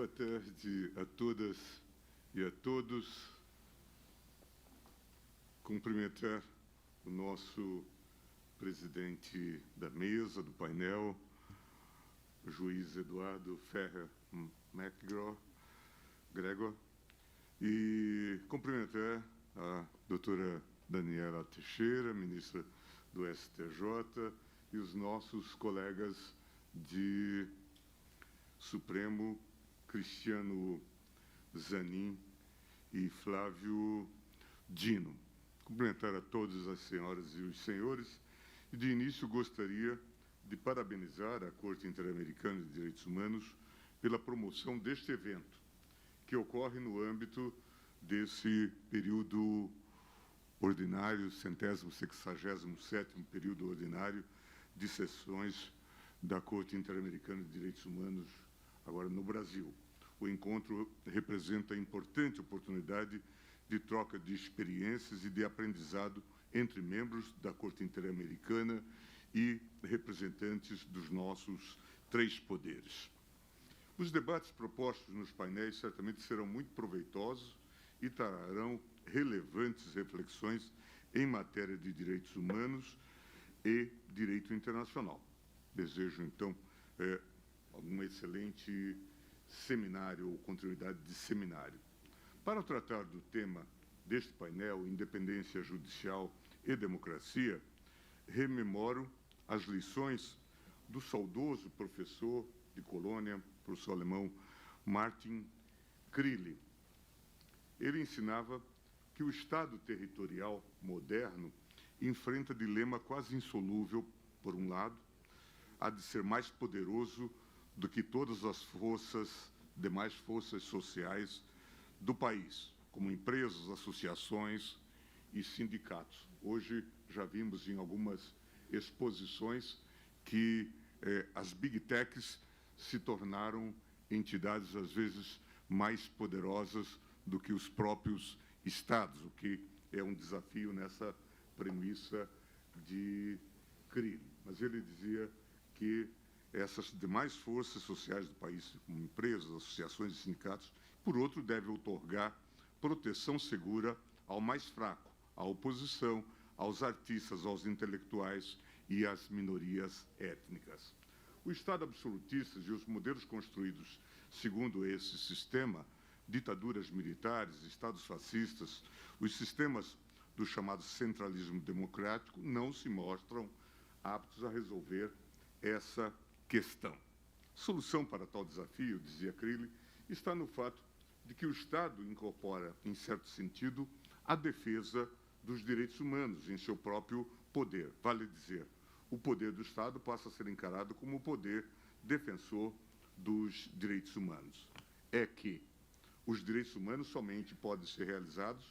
Boa tarde a todas e a todos. Cumprimentar o nosso presidente da mesa, do painel, o juiz Eduardo Ferrer Gregor, e cumprimentar a doutora Daniela Teixeira, ministra do STJ, e os nossos colegas de Supremo, Cristiano Zanin e Flávio Dino. Cumprimentar a todas as senhoras e os senhores, e de início gostaria de parabenizar a Corte Interamericana de Direitos Humanos pela promoção deste evento, que ocorre no âmbito desse período ordinário, 167º período ordinário de sessões da Corte Interamericana de Direitos Humanos, agora no Brasil. O encontro representa importante oportunidade de troca de experiências e de aprendizado entre membros da Corte Interamericana e representantes dos nossos três poderes. Os debates propostos nos painéis certamente serão muito proveitosos e trarão relevantes reflexões em matéria de direitos humanos e direito internacional. Desejo, então, um excelente seminário ou continuidade de seminário. Para tratar do tema deste painel, Independência Judicial e Democracia, rememoro as lições do saudoso professor de Colônia, professor alemão Martin Crilly. Ele ensinava que o Estado territorial moderno enfrenta dilema quase insolúvel, por um lado, há de ser mais poderoso do que todas as demais forças sociais do país, como empresas, associações e sindicatos. Hoje já vimos em algumas exposições que as Big Techs se tornaram entidades, às vezes, mais poderosas do que os próprios Estados, o que é um desafio nessa premissa de Crilly. Mas ele dizia que essas demais forças sociais do país, como empresas, associações e sindicatos, por outro, devem outorgar proteção segura ao mais fraco, à oposição, aos artistas, aos intelectuais e às minorias étnicas. O Estado absolutista e os modelos construídos segundo esse sistema, ditaduras militares, Estados fascistas, os sistemas do chamado centralismo democrático, não se mostram aptos a resolver essa questão. Solução para tal desafio, dizia Crilly, está no fato de que o Estado incorpora, em certo sentido, a defesa dos direitos humanos em seu próprio poder. Vale dizer, o poder do Estado passa a ser encarado como o poder defensor dos direitos humanos. É que os direitos humanos somente podem ser realizados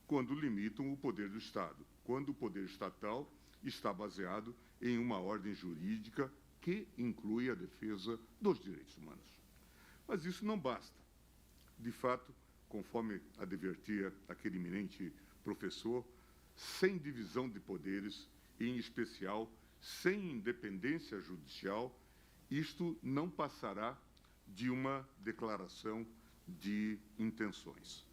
quando limitam o poder do Estado, quando o poder estatal está baseado em uma ordem jurídica que inclui a defesa dos direitos humanos. Mas isso não basta. De fato, conforme advertia aquele eminente professor, sem divisão de poderes, e, em especial, sem independência judicial, isto não passará de uma declaração de intenções.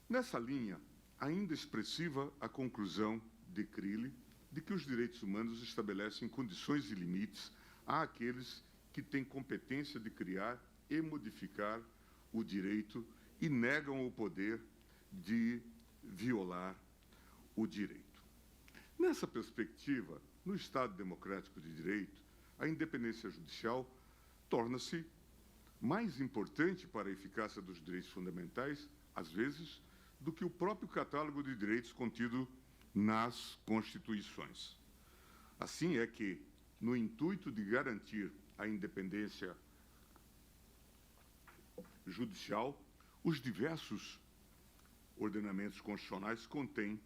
Nessa linha, ainda expressiva a conclusão de Crilly de que os direitos humanos estabelecem condições e limites àqueles que têm competência de criar e modificar o direito e negam o poder de violar o direito. Nessa perspectiva, no Estado democrático de direito, a independência judicial torna-se mais importante para a eficácia dos direitos fundamentais, às vezes, do que o próprio catálogo de direitos contido nas Constituições. Assim é que, no intuito de garantir a independência judicial, os diversos ordenamentos constitucionais contêm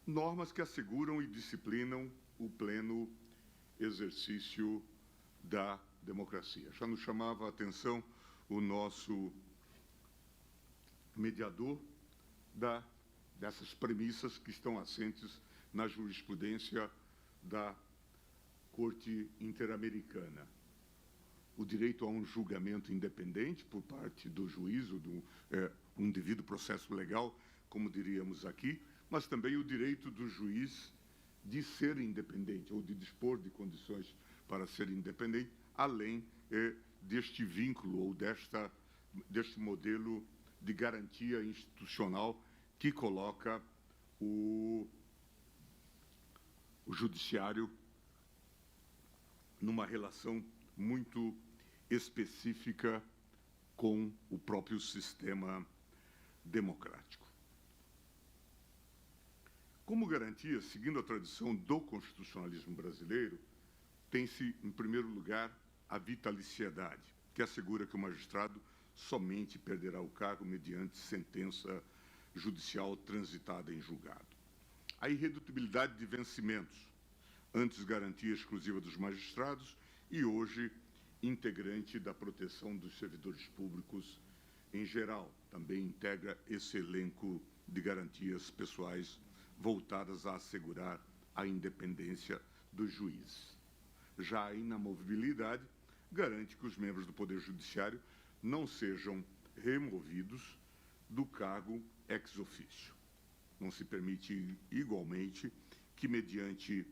normas que asseguram e disciplinam o pleno exercício da democracia. Já nos chamava a atenção o nosso mediador dessas premissas que estão assentes na jurisprudência da Corte Interamericana. o direito a um julgamento independente por parte do juiz, ou um devido processo legal, como diríamos aqui, mas também o direito do juiz de ser independente, ou de dispor de condições para ser independente, além deste vínculo ou deste modelo de garantia institucional que coloca o judiciário numa relação muito específica com o próprio sistema democrático. Como garantia, seguindo a tradição do constitucionalismo brasileiro, tem-se, em primeiro lugar, a vitaliciedade, que assegura que o magistrado somente perderá o cargo mediante sentença judicial transitada em julgado. A irredutibilidade de vencimentos, antes garantia exclusiva dos magistrados e hoje integrante da proteção dos servidores públicos em geral. Também integra esse elenco de garantias pessoais voltadas a assegurar a independência dos juízes. Já a inamovibilidade garante que os membros do Poder Judiciário não sejam removidos do cargo ex officio. Não se permite, igualmente, que, mediante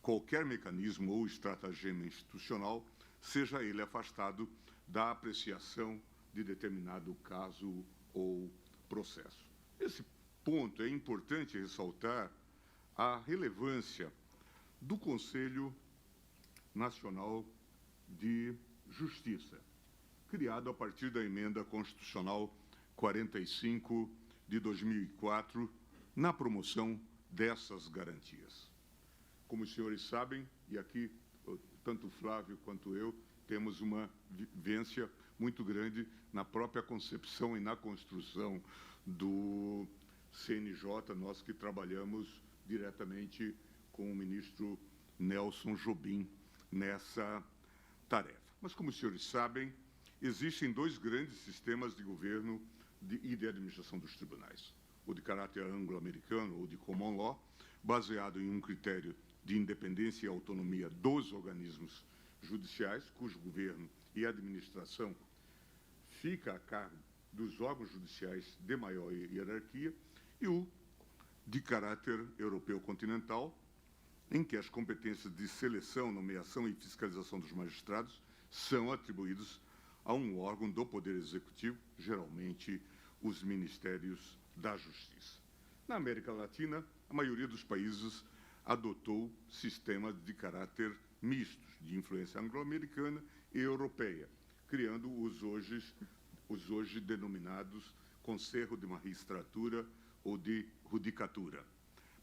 qualquer mecanismo ou estratagema institucional, seja ele afastado da apreciação de determinado caso ou processo. Esse ponto é importante ressaltar a relevância do Conselho Nacional de Justiça, criado a partir da Emenda Constitucional 45 de 2004, na promoção dessas garantias. Como os senhores sabem, e aqui tanto o Flávio quanto eu temos uma vivência muito grande na própria concepção e na construção do CNJ, nós que trabalhamos diretamente com o ministro Nelson Jobim nessa tarefa. Mas, como os senhores sabem, existem dois grandes sistemas de governo e de administração dos tribunais. O de caráter anglo-americano, ou de common law, baseado em um critério de independência e autonomia dos organismos judiciais, cujo governo e administração fica a cargo dos órgãos judiciais de maior hierarquia, e o de caráter europeu continental, em que as competências de seleção, nomeação e fiscalização dos magistrados são atribuídos a um órgão do Poder Executivo, geralmente os Ministérios da Justiça. Na América Latina, a maioria dos países adotou sistemas de caráter mistos, de influência anglo-americana e europeia, criando os hoje denominados Conselho de Magistratura ou de Judicatura.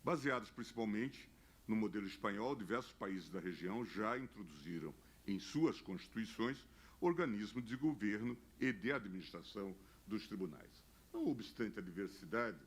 Baseados principalmente no modelo espanhol, diversos países da região já introduziram em suas constituições organismos de governo e de administração dos tribunais. Não obstante a diversidade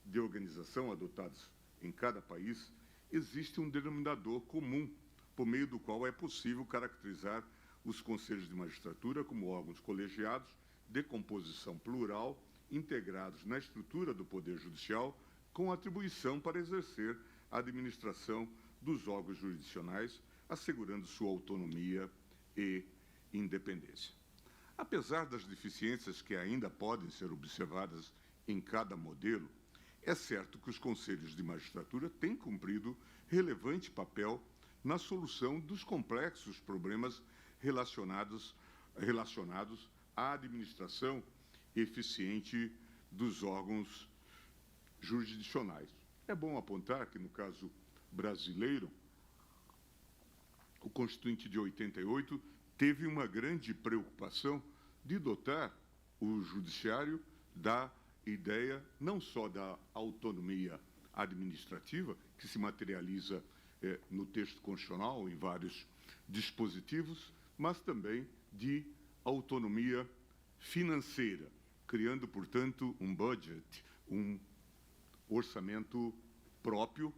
de organização adotadas em cada país, existe um denominador comum, por meio do qual é possível caracterizar os conselhos de magistratura como órgãos colegiados de composição plural, integrados na estrutura do Poder Judicial, com atribuição para exercer a administração dos órgãos jurisdicionais, assegurando sua autonomia e independência. Apesar das deficiências que ainda podem ser observadas em cada modelo, é certo que os conselhos de magistratura têm cumprido relevante papel na solução dos complexos problemas relacionados à administração eficiente dos órgãos jurisdicionais. É bom apontar que, no caso brasileiro, o Constituinte de 88 teve uma grande preocupação de dotar o judiciário da ideia não só da autonomia administrativa, que se materializa no texto constitucional, em vários dispositivos, mas também de autonomia financeira, criando, portanto, um budget, um orçamento próprio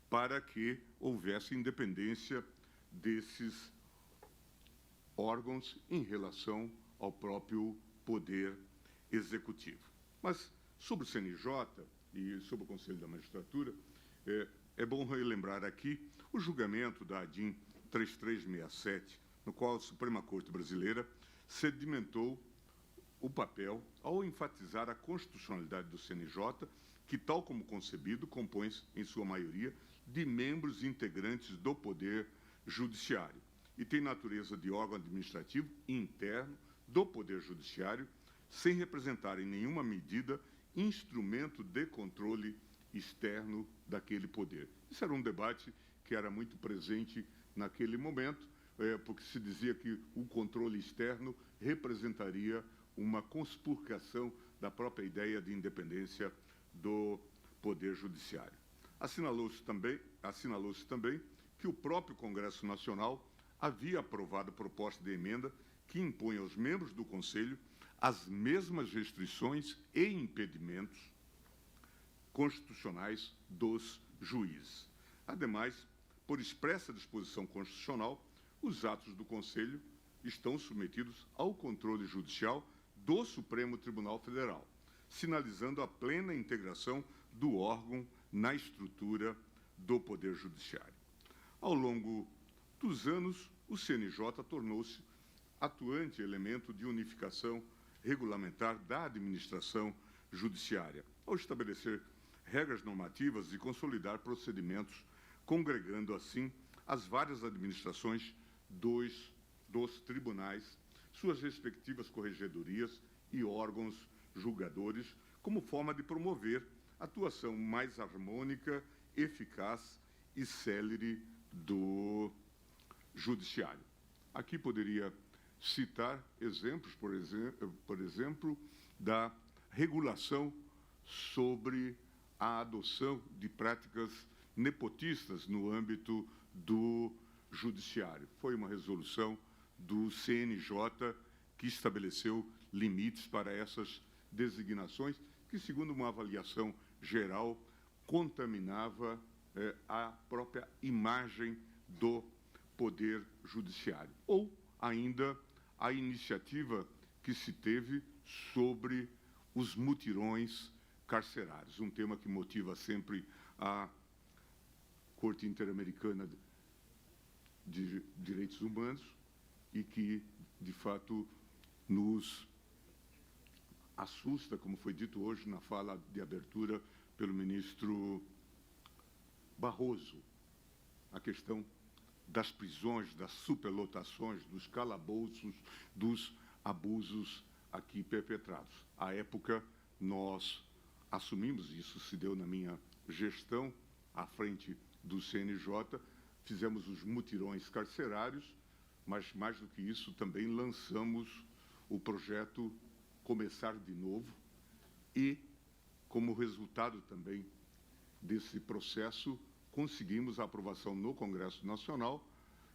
para que houvesse independência desses órgãos em relação ao próprio Poder Executivo. Mas, sobre o CNJ e sobre o Conselho da Magistratura, é bom relembrar aqui o julgamento da ADIM 3367, no qual a Suprema Corte Brasileira sedimentou o papel ao enfatizar a constitucionalidade do CNJ, que, tal como concebido, compõe-se, em sua maioria, de membros integrantes do Poder Judiciário e tem natureza de órgão administrativo interno do Poder Judiciário, sem representar em nenhuma medida instrumento de controle externo daquele poder. Isso era um debate que era muito presente naquele momento, porque se dizia que o controle externo representaria uma conspurcação da própria ideia de independência do Poder Judiciário. Assinalou-se também que o próprio Congresso Nacional havia aprovado proposta de emenda que impõe aos membros do Conselho as mesmas restrições e impedimentos constitucionais dos juízes. Ademais, por expressa disposição constitucional, os atos do Conselho estão submetidos ao controle judicial do Supremo Tribunal Federal, sinalizando a plena integração do órgão na estrutura do Poder Judiciário. Ao longo dos anos, o CNJ tornou-se atuante elemento de unificação regulamentar da administração judiciária, ao estabelecer regras normativas e consolidar procedimentos, congregando, assim, as várias administrações dos tribunais, suas respectivas corregedorias e órgãos julgadores, como forma de promover atuação mais harmônica, eficaz e célere do Judiciário. Aqui poderia citar exemplos, por exemplo, da regulação sobre a adoção de práticas nepotistas no âmbito do Judiciário. Foi uma resolução do CNJ que estabeleceu limites para essas designações, que, segundo uma avaliação geral, contaminava a própria imagem do Poder Judiciário. Ou ainda a iniciativa que se teve sobre os mutirões carcerários, um tema que motiva sempre a Corte Interamericana de Direitos Humanos e que, de fato, nos assusta, como foi dito hoje na fala de abertura pelo ministro Barroso, a questão das prisões, das superlotações, dos calabouços, dos abusos aqui perpetrados. À época, nós assumimos, isso se deu na minha gestão, à frente do CNJ, fizemos os mutirões carcerários, mas, mais do que isso, também lançamos o projeto Começar de Novo e, como resultado também desse processo, conseguimos a aprovação no Congresso Nacional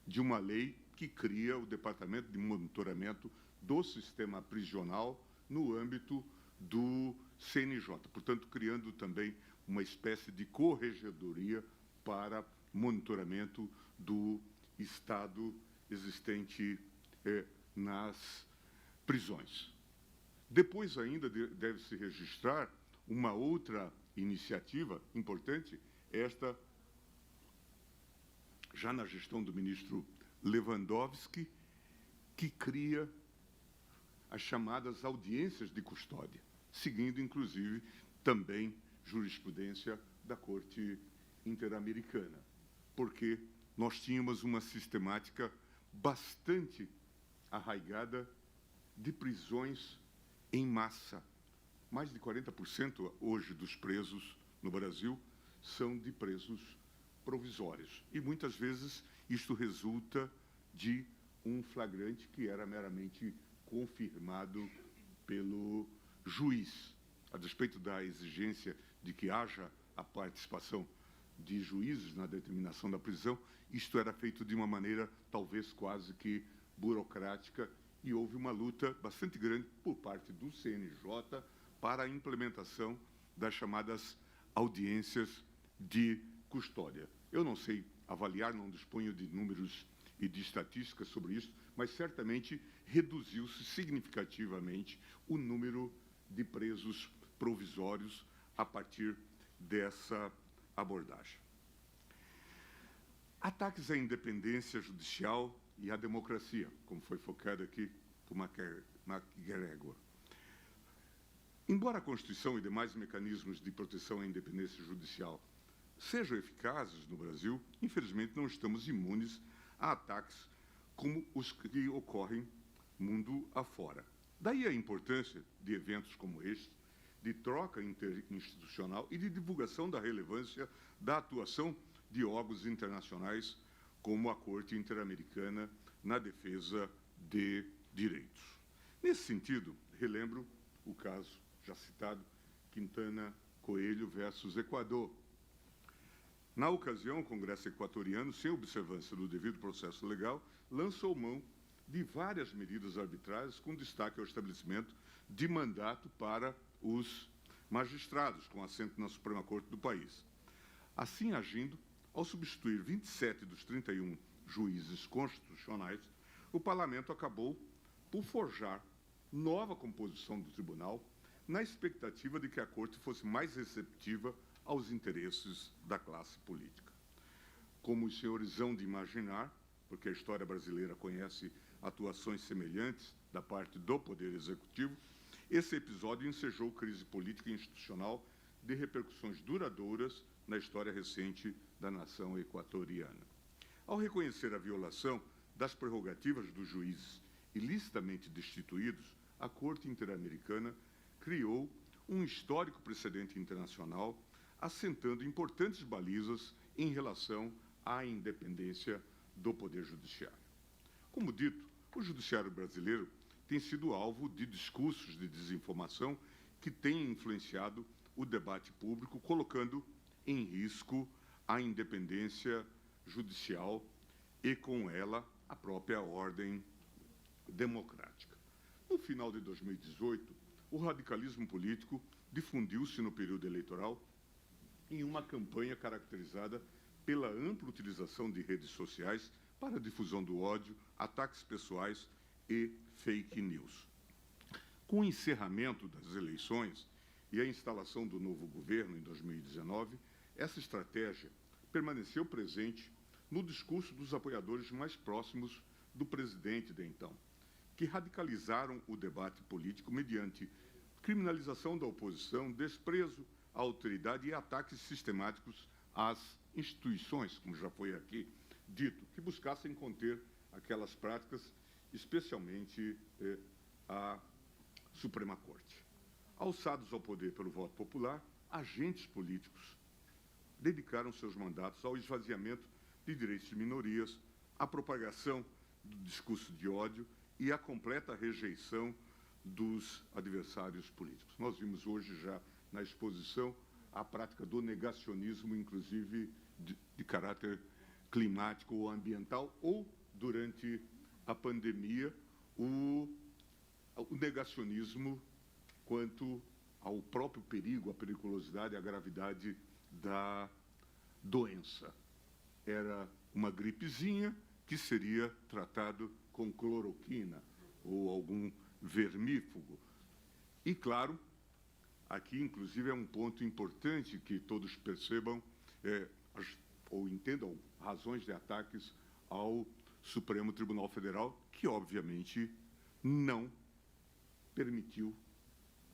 de uma lei que cria o Departamento de Monitoramento do Sistema Prisional no âmbito do CNJ, portanto, criando também uma espécie de corregedoria para monitoramento do estado existente nas prisões. Depois ainda deve-se registrar uma outra iniciativa importante, esta já na gestão do ministro Lewandowski, que cria as chamadas audiências de custódia, seguindo, inclusive, também jurisprudência da Corte Interamericana, porque nós tínhamos uma sistemática bastante arraigada de prisões em massa. Mais de 40% hoje dos presos no Brasil são de presos provisórios. E, muitas vezes, isto resulta de um flagrante que era meramente confirmado pelo juiz. A despeito da exigência de que haja a participação de juízes na determinação da prisão, isto era feito de uma maneira talvez quase que burocrática e houve uma luta bastante grande por parte do CNJ para a implementação das chamadas audiências de custódia. Eu não sei avaliar, não disponho de números e de estatísticas sobre isso, mas certamente reduziu-se significativamente o número de presos provisórios a partir dessa abordagem. Ataques à independência judicial e a democracia, como foi focado aqui por MacGregor. Embora a Constituição e demais mecanismos de proteção à independência judicial sejam eficazes no Brasil, infelizmente não estamos imunes a ataques como os que ocorrem mundo afora. Daí a importância de eventos como este, de troca interinstitucional e de divulgação da relevância da atuação de órgãos internacionais como a Corte Interamericana na defesa de direitos. Nesse sentido, relembro o caso já citado, Quintana Coelho versus Equador. Na ocasião, o Congresso equatoriano, sem observância do devido processo legal, lançou mão de várias medidas arbitrárias, com destaque ao estabelecimento de mandato para os magistrados, com assento na Suprema Corte do país. Assim agindo, ao substituir 27 dos 31 juízes constitucionais, o Parlamento acabou por forjar nova composição do tribunal, na expectativa de que a Corte fosse mais receptiva aos interesses da classe política. Como os senhores hão de imaginar, porque a história brasileira conhece atuações semelhantes da parte do Poder Executivo, esse episódio ensejou crise política e institucional de repercussões duradouras na história recente da nação equatoriana. Ao reconhecer a violação das prerrogativas dos juízes ilicitamente destituídos, a Corte Interamericana criou um histórico precedente internacional, assentando importantes balizas em relação à independência do Poder Judiciário. Como dito, o Judiciário brasileiro tem sido alvo de discursos de desinformação que têm influenciado o debate público, colocando em risco a independência judicial e, com ela, a própria ordem democrática. No final de 2018, o radicalismo político difundiu-se no período eleitoral em uma campanha caracterizada pela ampla utilização de redes sociais para a difusão do ódio, ataques pessoais e fake news. Com o encerramento das eleições e a instalação do novo governo em 2019, essa estratégia permaneceu presente no discurso dos apoiadores mais próximos do presidente de então, que radicalizaram o debate político mediante criminalização da oposição, desprezo à autoridade e ataques sistemáticos às instituições, como já foi aqui dito, que buscassem conter aquelas práticas, especialmente a Suprema Corte. Alçados ao poder pelo voto popular, agentes políticos dedicaram seus mandatos ao esvaziamento de direitos de minorias, à propagação do discurso de ódio e à completa rejeição dos adversários políticos. Nós vimos hoje já na exposição a prática do negacionismo, inclusive de caráter climático ou ambiental, ou, durante a pandemia, o negacionismo quanto ao próprio perigo, a periculosidade, a gravidade da doença. Era uma gripezinha que seria tratado com cloroquina ou algum vermífugo. E, claro, aqui, inclusive, é um ponto importante que todos percebam ou entendam razões de ataques ao Supremo Tribunal Federal, que, obviamente, não permitiu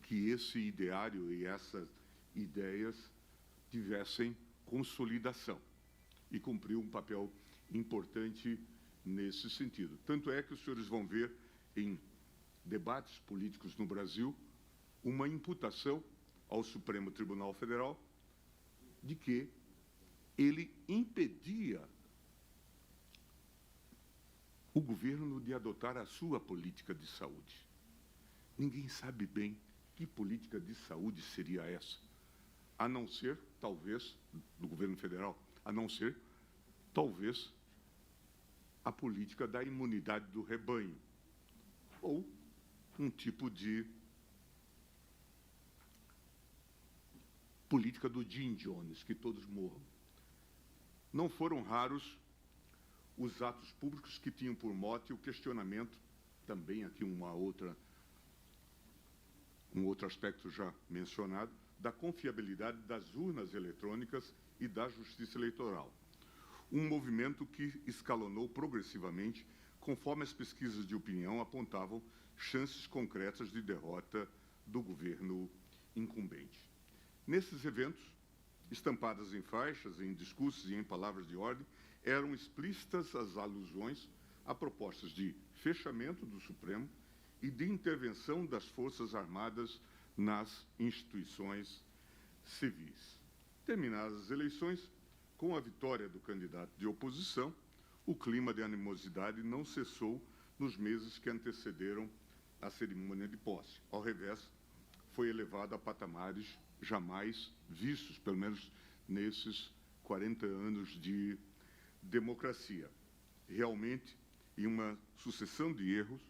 que esse ideário e essas ideias tivessem consolidação e cumpriu um papel importante nesse sentido. Tanto é que os senhores vão ver em debates políticos no Brasil uma imputação ao Supremo Tribunal Federal de que ele impedia o governo de adotar a sua política de saúde. Ninguém sabe bem que política de saúde seria essa, a não ser, talvez, do governo federal, a não ser, talvez, a política da imunidade do rebanho, ou um tipo de política do Jim Jones, que todos morram. Não foram raros os atos públicos que tinham por mote o questionamento, também aqui um outro aspecto já mencionado, da confiabilidade das urnas eletrônicas e da justiça eleitoral. Um movimento que escalonou progressivamente conforme as pesquisas de opinião apontavam chances concretas de derrota do governo incumbente. Nesses eventos, estampadas em faixas, em discursos e em palavras de ordem, eram explícitas as alusões a propostas de fechamento do Supremo e de intervenção das Forças Armadas nas instituições civis. Terminadas as eleições, com a vitória do candidato de oposição, o clima de animosidade não cessou nos meses que antecederam a cerimônia de posse. Ao revés, foi elevado a patamares jamais vistos, pelo menos nesses 40 anos de democracia. Realmente, em uma sucessão de erros,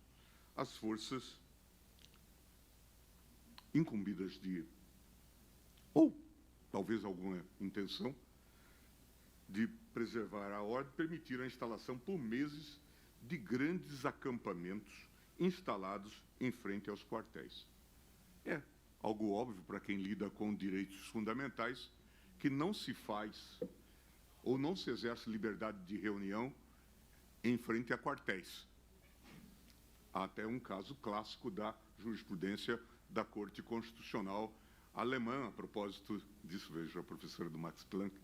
as forças incumbidas de, ou talvez alguma intenção, de preservar a ordem, permitiram a instalação por meses de grandes acampamentos instalados em frente aos quartéis. É algo óbvio para quem lida com direitos fundamentais que não se faz ou não se exerce liberdade de reunião em frente a quartéis. Há até um caso clássico da jurisprudência da Corte Constitucional alemã, a propósito disso, vejo a professora do Max Planck,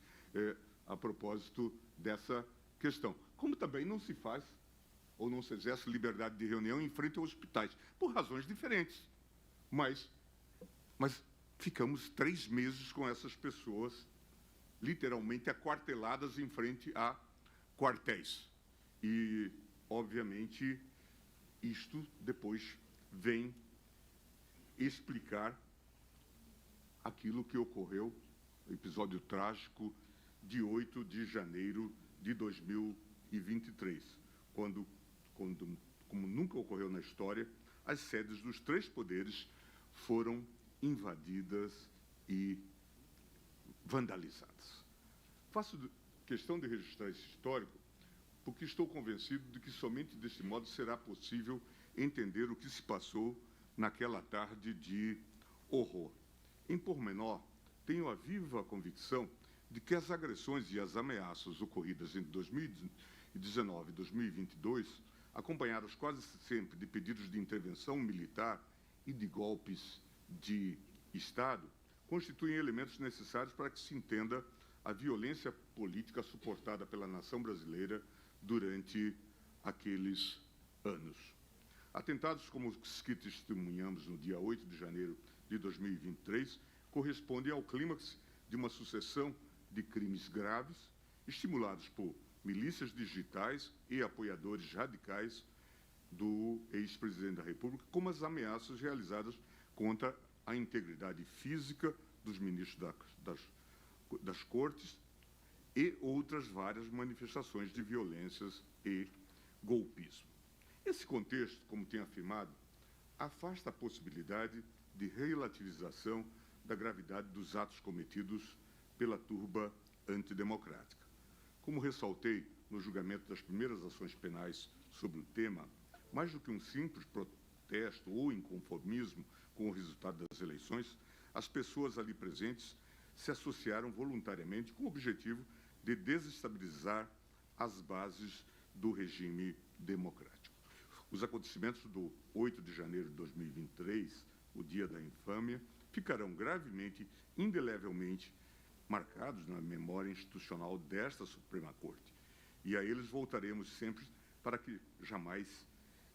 a propósito dessa questão. Como também não se faz ou não se exerce liberdade de reunião em frente a hospitais, por razões diferentes. Mas ficamos 3 meses com essas pessoas literalmente aquarteladas em frente a quartéis. E, obviamente, isto depois vem explicar aquilo que ocorreu, o episódio trágico de 8 de janeiro de 2023, quando, como nunca ocorreu na história, as sedes dos 3 poderes foram invadidas e vandalizadas. Faço questão de registrar esse histórico porque estou convencido de que somente deste modo será possível entender o que se passou naquela tarde de horror. Em pormenor, tenho a viva convicção de que as agressões e as ameaças ocorridas entre 2019 e 2022, acompanhadas quase sempre de pedidos de intervenção militar e de golpes de Estado, constituem elementos necessários para que se entenda a violência política suportada pela nação brasileira durante aqueles anos. Atentados como os que testemunhamos no dia 8 de janeiro de 2023 correspondem ao clímax de uma sucessão de crimes graves, estimulados por milícias digitais e apoiadores radicais do ex-presidente da República, como as ameaças realizadas contra a integridade física dos ministros das Cortes e outras várias manifestações de violências e golpismo. Esse contexto, como tenho afirmado, afasta a possibilidade de relativização da gravidade dos atos cometidos pela turba antidemocrática. Como ressaltei no julgamento das primeiras ações penais sobre o tema, mais do que um simples protesto ou inconformismo com o resultado das eleições, as pessoas ali presentes se associaram voluntariamente com o objetivo de desestabilizar as bases do regime democrático. Os acontecimentos do 8 de janeiro de 2023, o dia da infâmia, ficarão gravemente, indelevelmente marcados na memória institucional desta Suprema Corte. E a eles voltaremos sempre para que jamais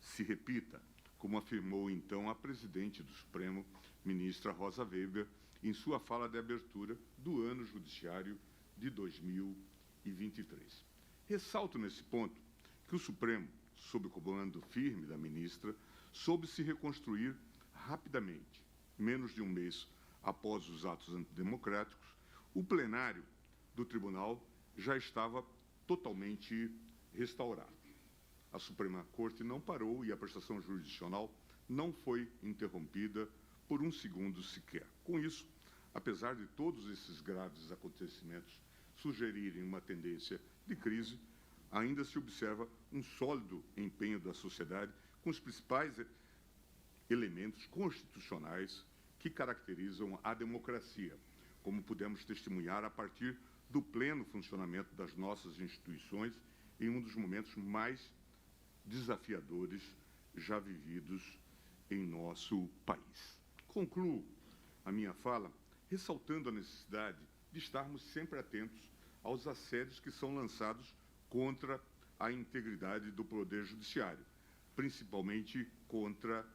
se repita, como afirmou então a presidente do Supremo, ministra Rosa Weber, em sua fala de abertura do ano judiciário de 2023. Ressalto nesse ponto que o Supremo, sob o comando firme da ministra, soube se reconstruir rapidamente. Menos de um mês após os atos antidemocráticos, o plenário do tribunal já estava totalmente restaurado. A Suprema Corte não parou e a prestação jurisdicional não foi interrompida por um segundo sequer. Com isso, apesar de todos esses graves acontecimentos sugerirem uma tendência de crise, ainda se observa um sólido empenho da sociedade com os principais elementos constitucionais que caracterizam a democracia, como pudemos testemunhar a partir do pleno funcionamento das nossas instituições em um dos momentos mais desafiadores já vividos em nosso país. Concluo a minha fala ressaltando a necessidade de estarmos sempre atentos aos assédios que são lançados contra a integridade do Poder Judiciário, principalmente contra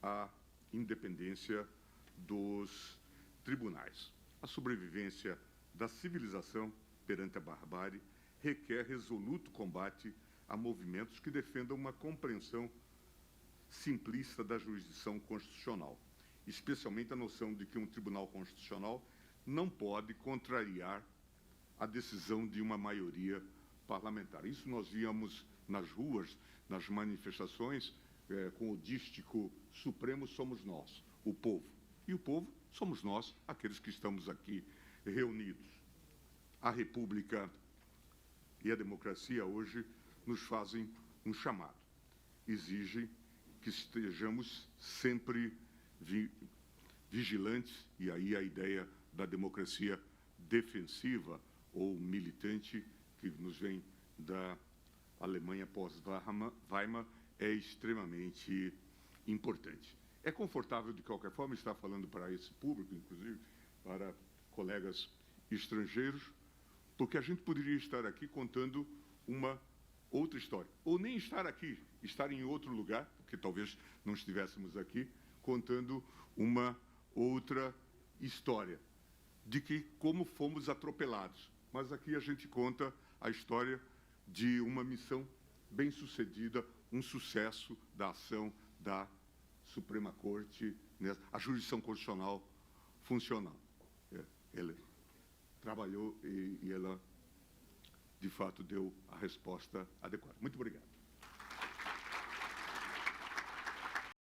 a independência dos tribunais. A sobrevivência da civilização perante a barbárie requer resoluto combate a movimentos que defendam uma compreensão simplista da jurisdição constitucional, especialmente a noção de que um tribunal constitucional não pode contrariar a decisão de uma maioria parlamentar. Isso nós víamos nas ruas, nas manifestações, com o dístico supremo somos nós, o povo. E o povo somos nós, aqueles que estamos aqui reunidos. A República e a democracia hoje nos fazem um chamado. Exigem que estejamos sempre vigilantes, e aí a ideia da democracia defensiva ou militante, que nos vem da Alemanha pós-Weimar, é extremamente importante. É confortável, de qualquer forma, estar falando para esse público, inclusive para colegas estrangeiros, porque a gente poderia estar aqui contando uma outra história. Ou nem estar aqui, estar em outro lugar, porque talvez não estivéssemos aqui, contando uma outra história de que como fomos atropelados. Mas aqui a gente conta a história de uma missão bem-sucedida, um sucesso da ação da Suprema Corte, né, a jurisdição constitucional funcional. Ela trabalhou e ela, de fato, deu a resposta adequada. Muito obrigado.